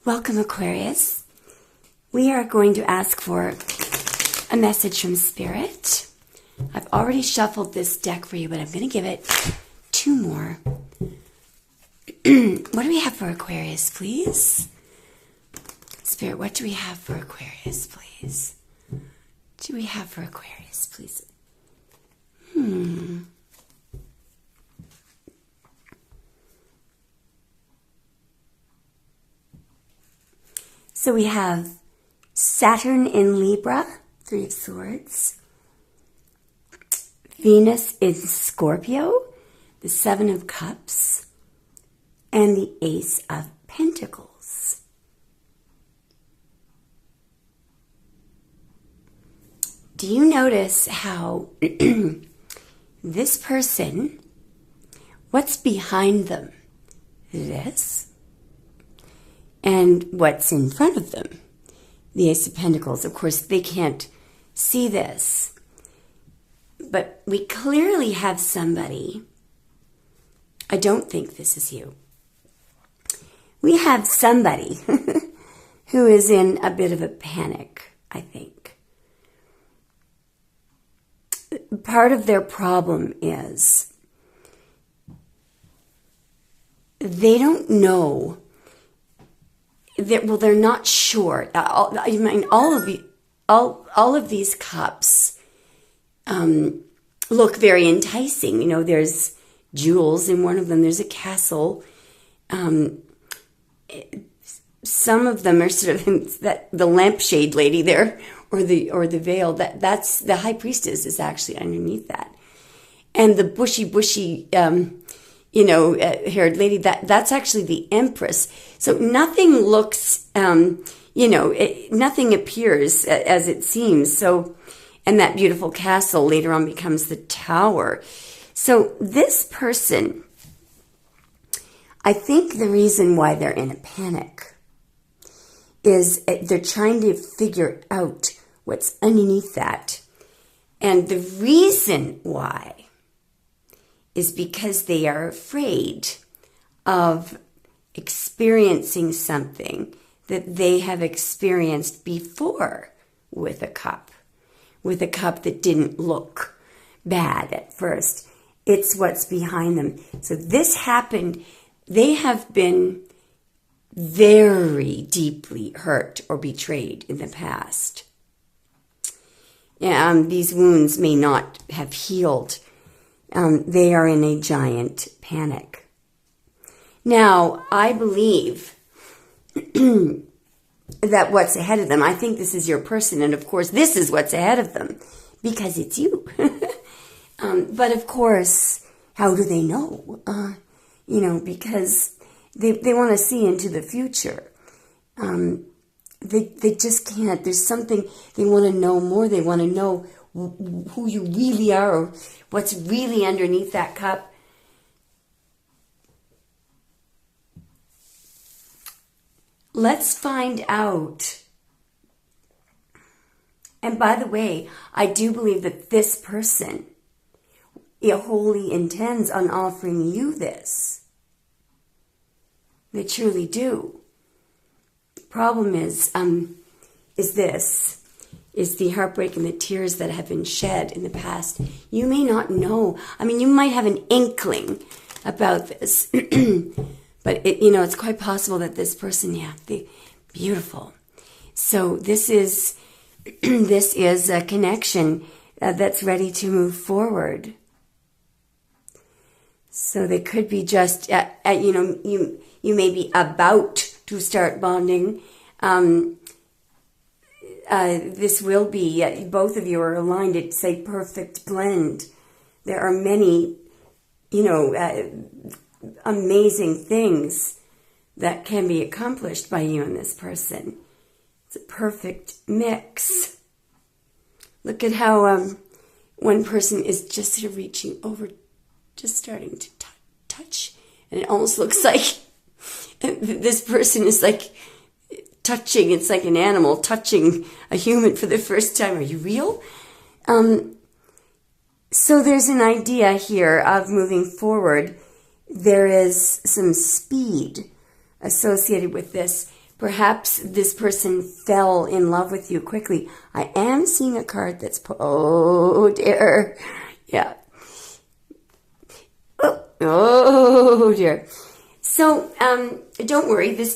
Welcome, Aquarius. We are going to ask for a message from Spirit. I've already shuffled this deck for you, but I'm going to give it two more. What do we have for Aquarius, please? Spirit, what do we have for Aquarius, please? What do we have for Aquarius, please? So we have Saturn in Libra, Three of Swords. Venus in Scorpio, the Seven of Cups, and the Ace of Pentacles. Do you notice how this person, what's behind them? This. And what's in front of them? The Ace of Pentacles. Of course, they can't see this. But we clearly have somebody. I don't think this is you. We have somebody who is in a bit of a panic, I think. Part of their problem is they don't know. They're not sure. All of these cups look very enticing. You know, there's jewels in one of them. There's a castle. Some of them are sort of the lampshade lady there, or the veil. That's the High Priestess is actually underneath that, and the bushy. Haired lady, that's actually the Empress. So nothing looks, nothing appears as it seems. So, and that beautiful castle later on becomes the Tower. So this person, I think the reason why they're in a panic is they're trying to figure out what's underneath that. And the reason why is because they are afraid of experiencing something that they have experienced before with a cup that didn't look bad at first. It's what's behind them. So this happened. They have been very deeply hurt or betrayed in the past. These wounds may not have healed. They are in a giant panic. Now, I believe that what's ahead of them, I think this is your person, and of course this is what's ahead of them, because it's you. But of course, how do they know? Because they want to see into the future. They just can't. There's something, they want to know more. They want to know who you really are, or what's really underneath that cup. Let's find out. And by the way, I do believe that this person wholly intends on offering you this. They truly do. Problem is the heartbreak and the tears that have been shed in the past. You may not know. I mean, you might have an inkling about this, but it's quite possible that this person, beautiful. So this is a connection that's ready to move forward. So they could be just, you may be about to start bonding. This will be, both of you are aligned. It's a perfect blend. There are many, amazing things that can be accomplished by you and this person. It's a perfect mix. Look at how one person is just sort of reaching over, just starting to touch. And it almost looks like this person is like touching. It's like an animal touching a human for the first time. Are you real? So there's an idea here of moving forward. There is some speed associated with this, Perhaps this person fell in love with you quickly. I am seeing a card that's, oh dear. Yeah. Oh dear. So, don't worry. This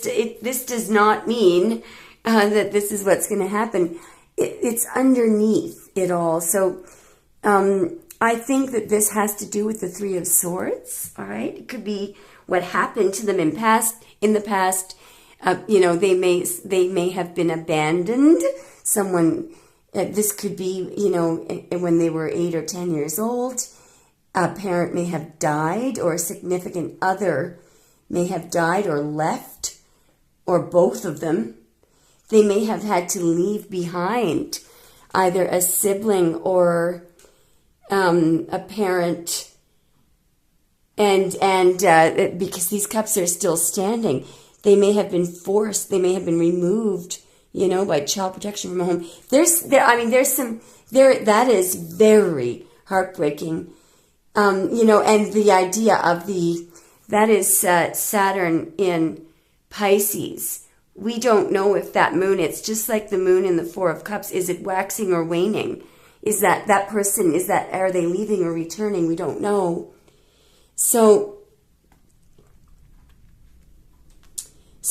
does not mean that this is what's going to happen. It's underneath it all. So, I think that this has to do with the Three of Swords. All right. It could be what happened to them in the past. They may have been abandoned. Someone, this could be, when they were 8 or 10 years old. A parent may have died, or a significant other may have died or left, or both of them. They may have had to leave behind either a sibling or a parent, and because these cups are still standing. They may have been forced. They may have been removed, by child protection from home. That is very heartbreaking. And the idea of that is Saturn in Pisces. We don't know if that moon, it's just like the moon in the Four of Cups. Is it waxing or waning? Is that person, are they leaving or returning? We don't know. So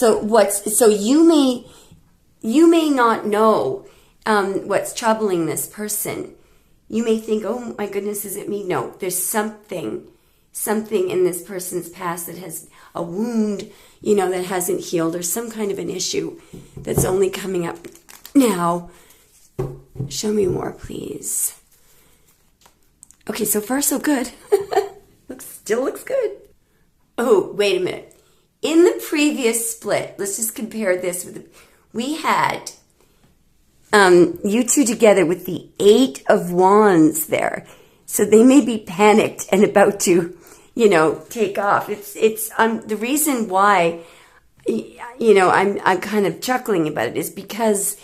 you may not know what's troubling this person. You may think, oh my goodness, is it me? No, there's something in this person's past that has a wound, that hasn't healed, or some kind of an issue that's only coming up now. Show me more, please. Okay, so far so good. Still looks good. Oh, wait a minute. In the previous split, let's just compare this we had you two together with the 8 of Wands there. So they may be panicked and about to, take off. It's the reason why, I'm kind of chuckling about it is because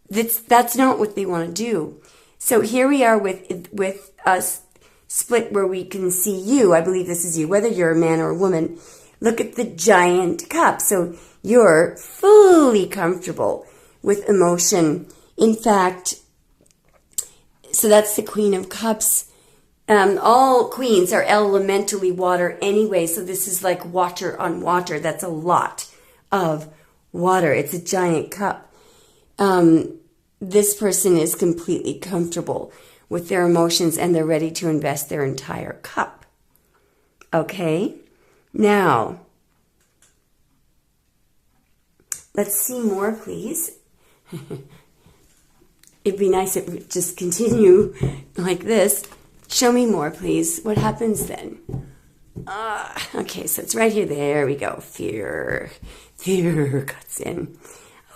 that's not what they want to do. So here we are with us split where we can see you. I believe this is you, whether you're a man or a woman. Look at the giant cup. So you're fully comfortable with emotion. In fact, so that's the Queen of Cups. All queens are elementally water anyway. So this is like water on water. That's a lot of water. It's a giant cup. This person is completely comfortable with their emotions and they're ready to invest their entire cup. Okay? Now, let's see more, please. It'd be nice if it would just continue like this. Show me more, please. What happens then? Okay, so it's right here. There we go. Fear. Fear cuts in.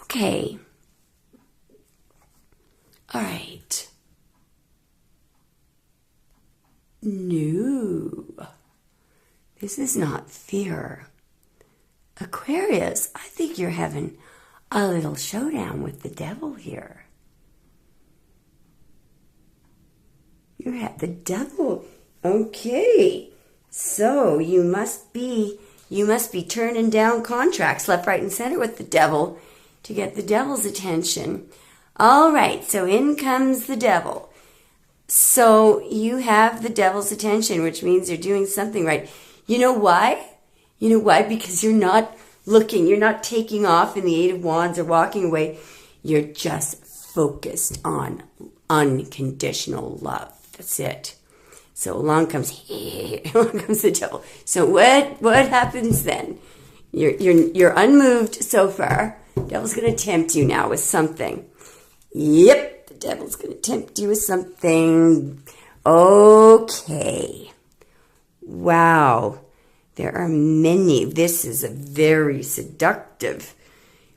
Okay. All right. No. This is not fear. Aquarius, I think you're having a little showdown with the devil here. You're at the devil. Okay. So you must be turning down contracts left, right, and center with the devil to get the devil's attention. All right. So in comes the devil. So you have the devil's attention, which means you're doing something right. You know why? You know why? Because you're not looking. You're not taking off in the 8 of Wands or walking away. You're just focused on unconditional love. That's it. So along comes the devil. So what happens then? You're unmoved so far. Devil's going to tempt you now with something. Yep, the devil's going to tempt you with something. Okay. Wow. There are many. This is a very seductive.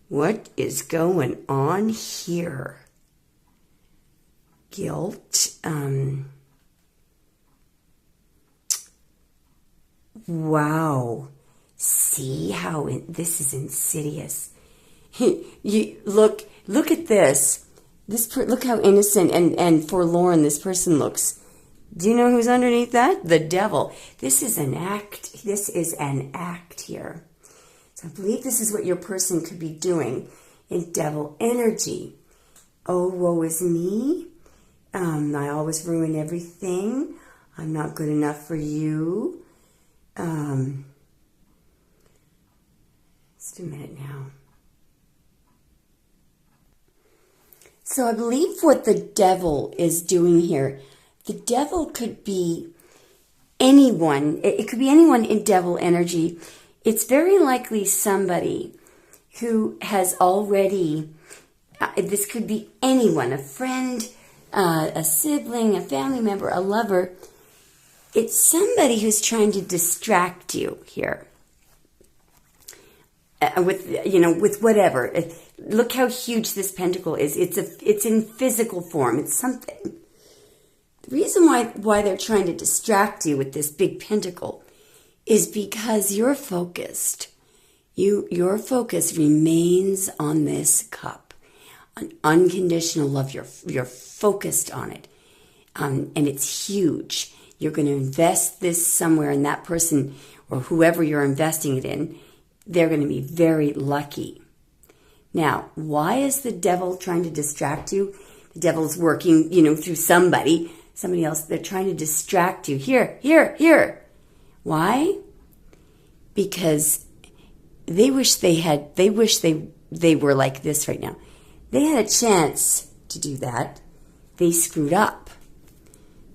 What is going on here? Guilt. Wow. See how this is insidious. You look at this. Look how innocent and forlorn this person looks. Do you know who's underneath that? The devil. This is an act. This is an act here. So I believe this is what your person could be doing in devil energy. Oh, woe is me. I always ruin everything. I'm not good enough for you. Just a minute now. So I believe what the devil is doing here, the devil could be anyone. It could be anyone in devil energy. It's very likely somebody who has already, this could be anyone, a friend, a sibling, a family member, a lover. It's somebody who's trying to distract you here. With whatever. Look how huge this pentacle is. It's in physical form. It's something. The reason why they're trying to distract you with this big pentacle is because you're focused. Your focus remains on this cup, on unconditional love. You're focused on it, and it's huge. You're going to invest this somewhere, and that person or whoever you're investing it in, they're going to be very lucky. Now, why is the devil trying to distract you? The devil's working, through somebody else. They're trying to distract you. Here. Why? Because they wish they were like this right now. They had a chance to do that. They screwed up.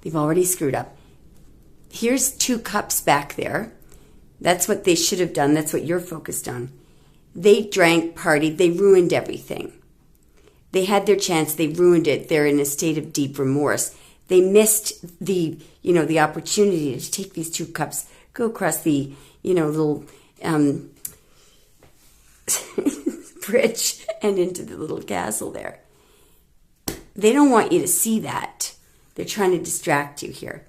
They've already screwed up. Here's 2 cups back there. That's what they should have done. That's what you're focused on. They drank, partied, they ruined everything. They had their chance, they ruined it. They're in a state of deep remorse. They missed the opportunity to take these 2 cups, go across the, little bridge and into the little castle there. They don't want you to see that. They're trying to distract you here.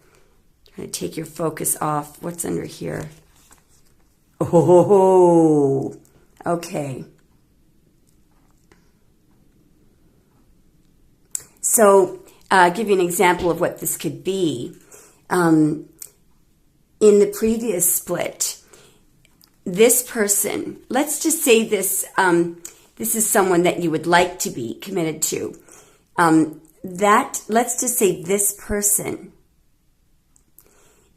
Trying to take your focus off. What's under here? Oh, okay. So, I'll give you an example of what this could be. In the previous split, this person, let's just say this is someone that you would like to be committed to. Let's just say this person,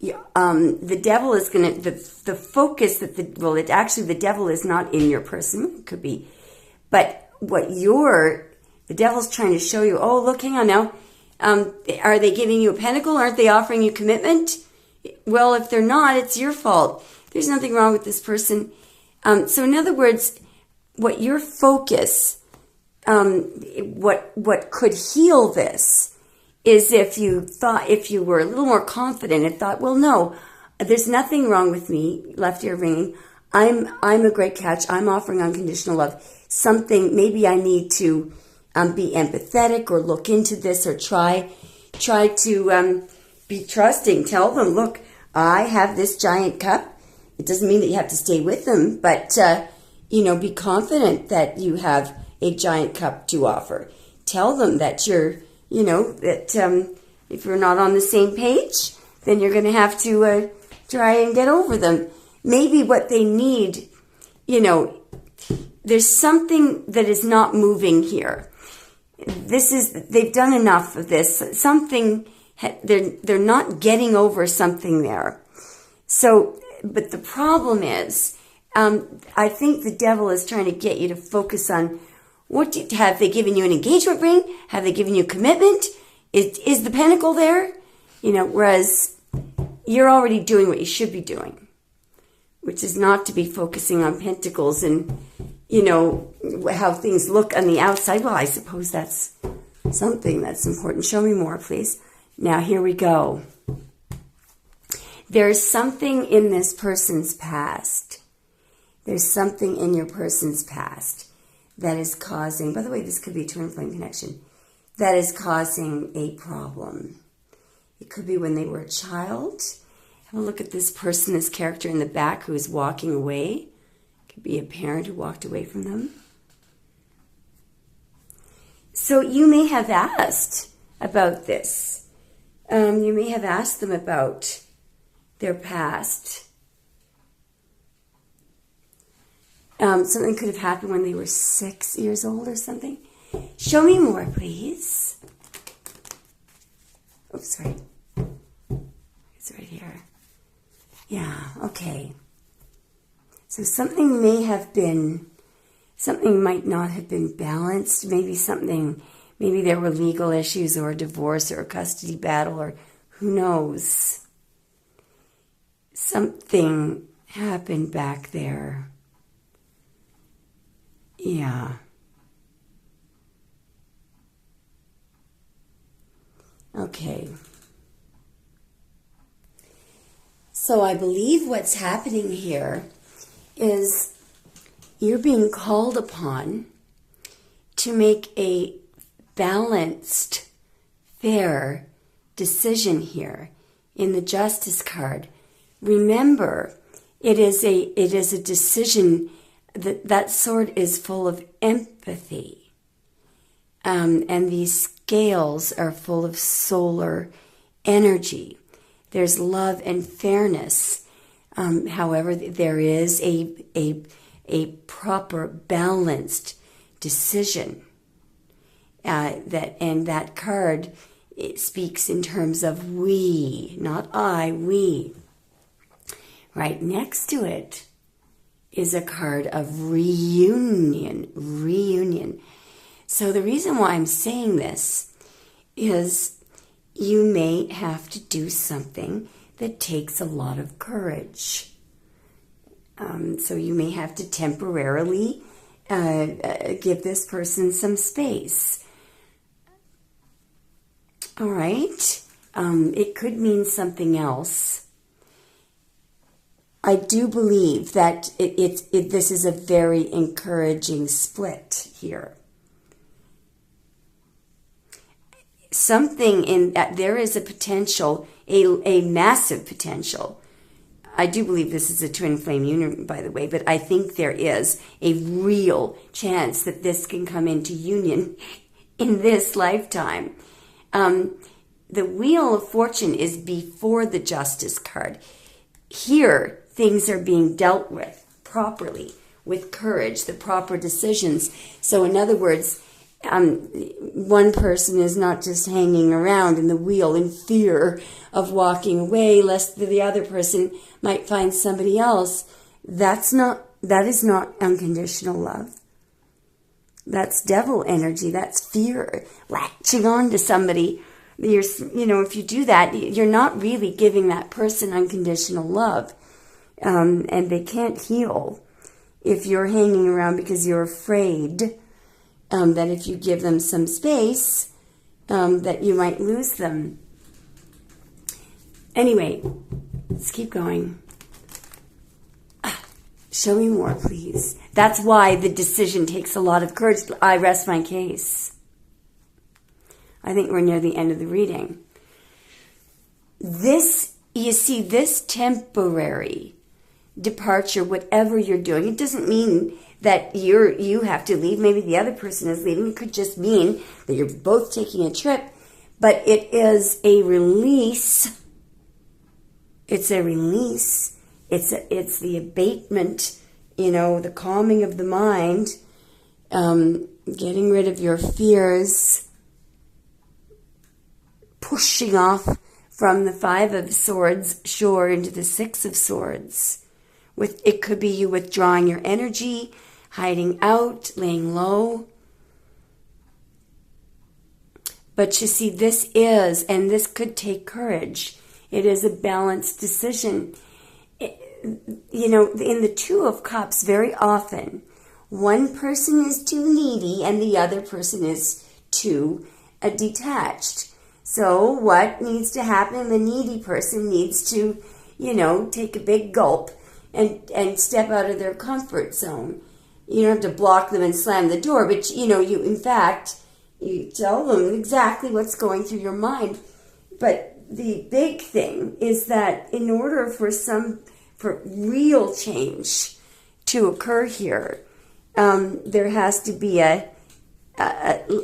the devil is going to, the focus the devil is not in your person, it could be, but the devil's trying to show you, oh, look, hang on now, are they giving you a pentacle? Aren't they offering you commitment? Well, if they're not, it's your fault. There's nothing wrong with this person. So in other words, what your focus, what could heal this is if you were a little more confident and thought, well, no, there's nothing wrong with me, left ear ringing. I'm a great catch. I'm offering unconditional love. Something, maybe I need to be empathetic or look into this or try to be trusting. Tell them, look, I have this giant cup. It doesn't mean that you have to stay with them, but, be confident that you have a giant cup to offer. Tell them that if you're not on the same page, then you're going to have to try and get over them. Maybe what they need, there's something that is not moving here. They've done enough of this. They're not getting over something there. So, but the problem is, I think the devil is trying to get you to focus on have they given you an engagement ring? Have they given you commitment? Is the pentacle there? Whereas you're already doing what you should be doing, which is not to be focusing on pentacles and, how things look on the outside. Well, I suppose that's something that's important. Show me more, please. Now, here we go. There's something in this person's past. There's something in your person's past that is causing, by the way, this could be a twin flame connection, that is causing a problem. It could be when they were a child. Have a look at this person, this character in the back who is walking away. It could be a parent who walked away from them. So you may have asked about this. You may have asked them about their past. Something could have happened when they were 6 years old or something. Show me more, please. Oops, sorry. It's right here. Yeah, okay. So something might not have been balanced. Maybe there were legal issues or a divorce or a custody battle or who knows. Something happened back there. Yeah. Okay. So I believe what's happening here is you're being called upon to make a balanced, fair decision here in the Justice card. Remember, it is a decision that sword is full of empathy. And these scales are full of solar energy. There's love and fairness. However, there is a proper balanced decision. That card, it speaks in terms of we, not I, we. Right next to it is a card of reunion. So the reason why I'm saying this is you may have to do something that takes a lot of courage. So you may have to temporarily give this person some space. All right. It could mean something else. I do believe that this is a very encouraging split here. Something in that there is a potential, a massive potential. I do believe this is a twin flame union, by the way, but I think there is a real chance that this can come into union in this lifetime. The Wheel of Fortune is before the Justice card. Here, things are being dealt with properly, with courage, the proper decisions. So in other words, one person is not just hanging around in the wheel in fear of walking away lest the other person might find somebody else. That is not unconditional love. That's devil energy. That's fear, latching on to somebody. If you do that, you're not really giving that person unconditional love. And they can't heal if you're hanging around because you're afraid that if you give them some space, that you might lose them. Anyway, let's keep going. Show me more, please. That's why the decision takes a lot of courage. I rest my case. I think we're near the end of the reading. This temporary departure, whatever you're doing, it doesn't mean that you have to leave. Maybe the other person is leaving. It could just mean that you're both taking a trip, but it is a release. It's a release. It's the abatement, the calming of the mind, getting rid of your fears, pushing off from the Five of Swords shore into the Six of Swords. It could be you withdrawing your energy, hiding out, laying low. But you see, this could take courage. It is a balanced decision. In the Two of Cups, very often, one person is too needy and the other person is too detached. So what needs to happen? The needy person needs to, take a big gulp and step out of their comfort zone. You don't have to block them and slam the door, but, you tell them exactly what's going through your mind. But the big thing is that in order for real change to occur here, there has to be a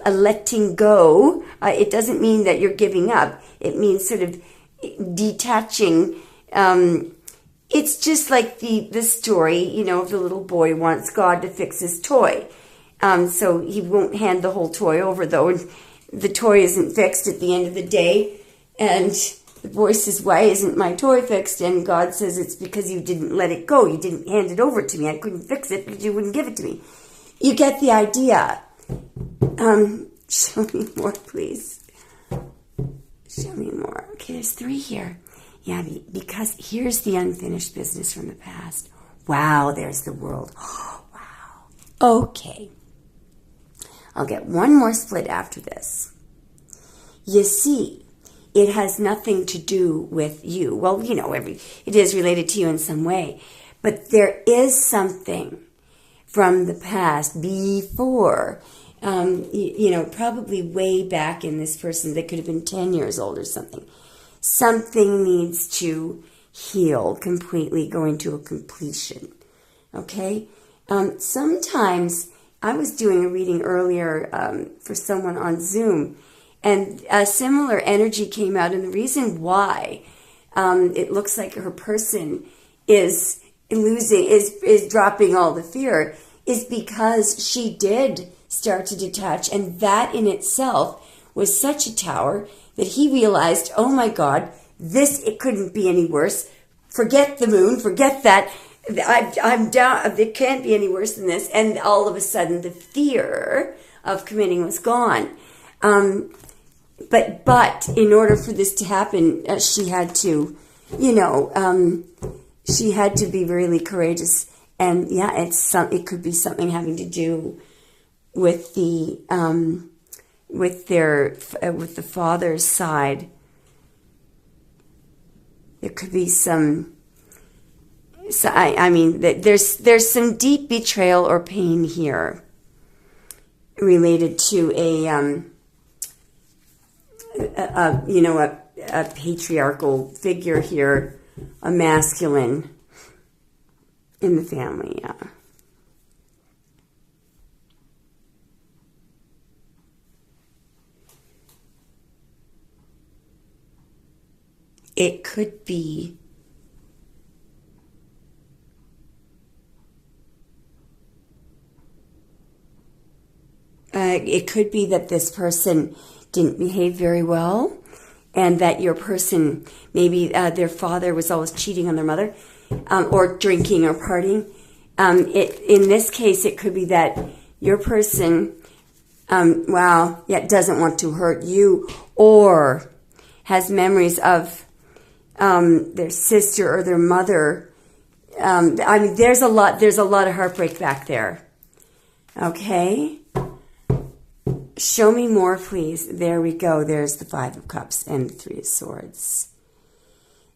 letting go. It doesn't mean that you're giving up. It means sort of detaching it's just like the story, you know, of the little boy wants God to fix his toy. So he won't hand the whole toy over, though. And the toy isn't fixed at the end of the day. And the boy says, why isn't my toy fixed? And God says, it's because you didn't let it go. You didn't hand it over to me. I couldn't fix it because you wouldn't give it to me. You get the idea. Show me more, please. Show me more. Okay, there's 3 here. Yeah, because here's the unfinished business from the past. Wow, there's the world. Oh, wow. Okay. I'll get one more split after this. You see, it has nothing to do with you. Well, you know, it is related to you in some way. But there is something from the past before, you know, probably way back in this person that could have been 10 years old or something. Something needs to heal completely, going to a completion. Okay? Sometimes I was doing a reading earlier for someone on Zoom, and a similar energy came out, and the reason why it looks like her person is dropping all the fear is because she did start to detach, and that in itself was such a tower that he realized, oh my God, it couldn't be any worse. Forget the moon, forget that. I'm down. It can't be any worse than this. And all of a sudden, the fear of committing was gone. But in order for this to happen, she had to, you know, she had to be really courageous. And yeah, it could be something having to do with the father's side. There could be some. So I mean, there's some deep betrayal or pain here related to a patriarchal figure here, a masculine in the family. Yeah. It could be that this person didn't behave very well, and that your person, maybe their father was always cheating on their mother, or drinking or partying. In this case, it could be that your person, doesn't want to hurt you, or has memories of their sister or their mother. There's a lot of heartbreak back there. Okay. Show me more, please. There we go. There's the 5 of Cups and the 3 of Swords.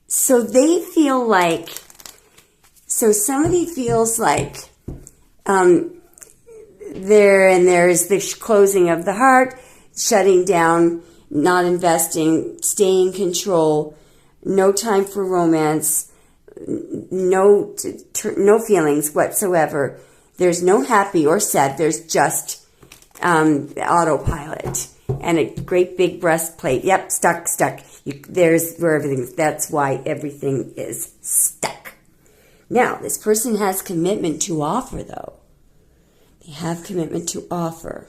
So they feel like, somebody feels like there's the closing of the heart, shutting down, not investing, staying in control, no time for romance, no feelings whatsoever. There's no happy or sad. There's just autopilot and a great big breastplate. Yep, stuck. There's where everything is. That's why everything is stuck. Now, this person has commitment to offer, though. They have commitment to offer.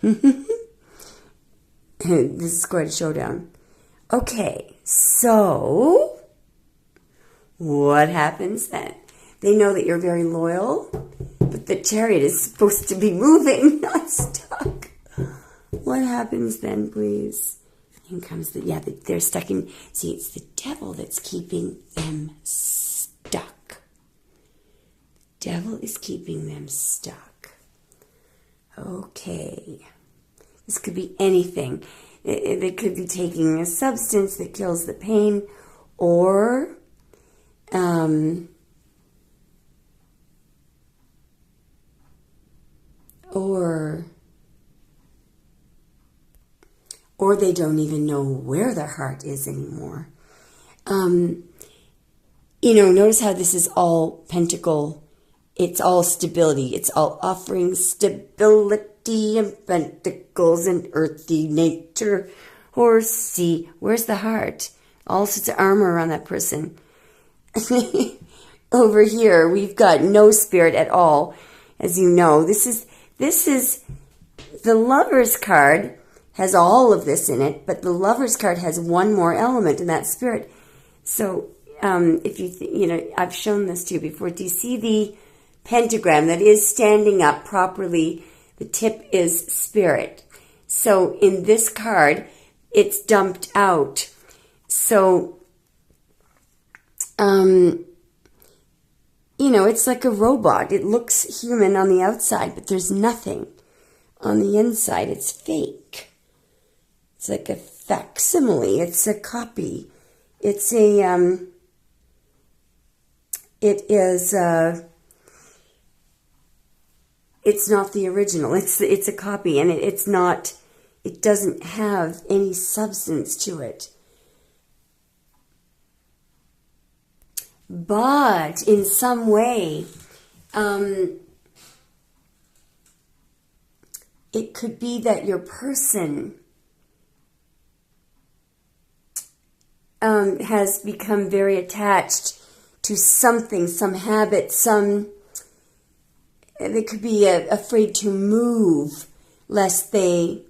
This is quite a showdown. Okay, so what happens then? They know that you're very loyal, but the Chariot is supposed to be moving, not stuck. What happens then, please? Here comes they're stuck in. See, it's the devil that's keeping them stuck. The devil is keeping them stuck. Okay. This could be anything. They could be taking a substance that kills the pain, or they don't even know where their heart is anymore. Notice how this is all pentacle. It's all stability. It's all offering stability and pentacles and earthy nature. Horsey. Where's the heart? All sorts of armor around that person. over here, we've got no spirit at all. As you know, this is the Lover's card has all of this in it, but the Lover's card has one more element, and that's spirit. So if you I've shown this to you before. Do you see the pentagram that is standing up properly? The tip is spirit. So in this card, it's dumped out. So, it's like a robot. It looks human on the outside, but there's nothing on the inside. It's fake. It's like a facsimile. It's a copy. It's it's not the original. It's a copy, and it doesn't have any substance to it. But in some way, it could be that your person has become very attached to something, some habit, they could be afraid to move lest they,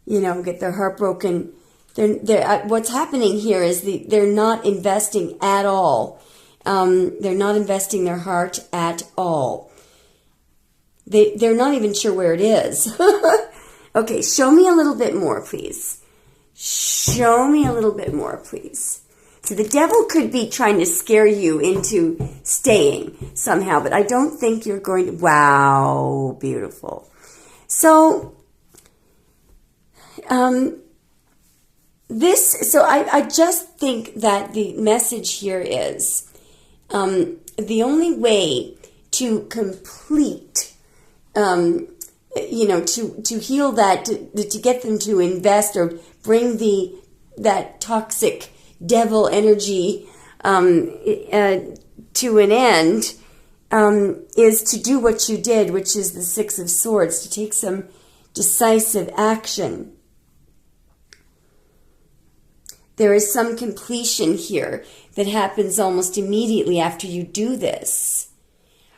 get their heart broken. What's happening here is they're not investing at all. They're not investing their heart at all. They're not even sure where it is. Okay, show me a little bit more, please. Show me a little bit more, please. So the devil could be trying to scare you into staying somehow, but I don't think you're going to. Wow, beautiful. So, I just think that the message here is the only way to complete, to heal that, to get them to invest or bring that toxic devil energy to an end, is to do what you did, which is the Six of Swords, to take some decisive action. There is some completion here that happens almost immediately after you do this.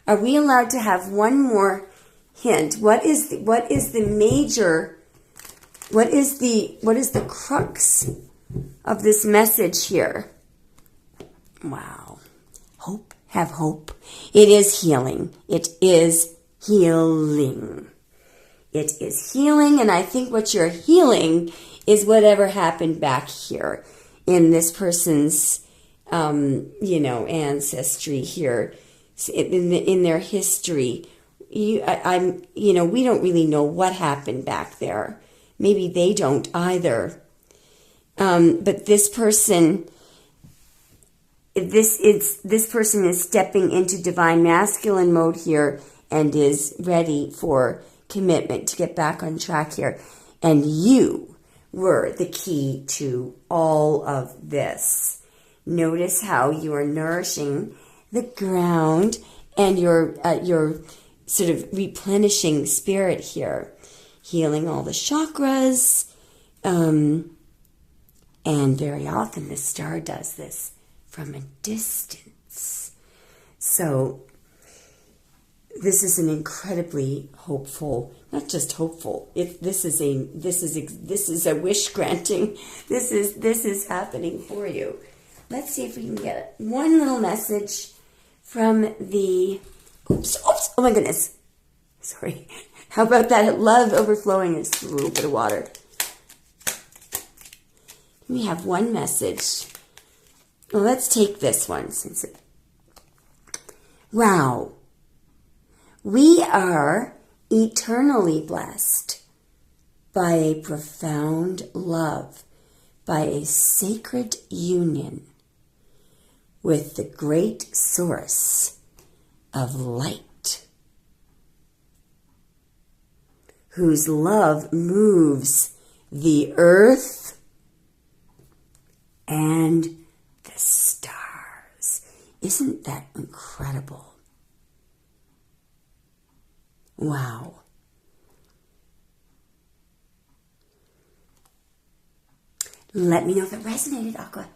Are we allowed to have one more hint? What is the crux of this message here? Wow. Hope, have hope. It is healing. It is healing. It is healing, and I think what you're healing is whatever happened back here in this person's, ancestry here, in their history. We don't really know what happened back there. Maybe they don't either. But this person is stepping into divine masculine mode here and is ready for commitment to get back on track here. And you were the key to all of this. Notice how you are nourishing the ground and your sort of replenishing spirit here, healing all the chakras. And very often the star does this from a distance. So this is an incredibly hopeful, not just hopeful. This is a wish granting. This is happening for you. Let's see if we can get one little message from the. Oops! Oh my goodness. Sorry. How about that? Love overflowing is a little bit of water. We have one message. Well, let's take this one since it. Wow. We are eternally blessed by a profound love, by a sacred union with the great source of light, whose love moves the earth and the stars. Isn't that incredible? Wow. Let me know if it resonated, Aqua.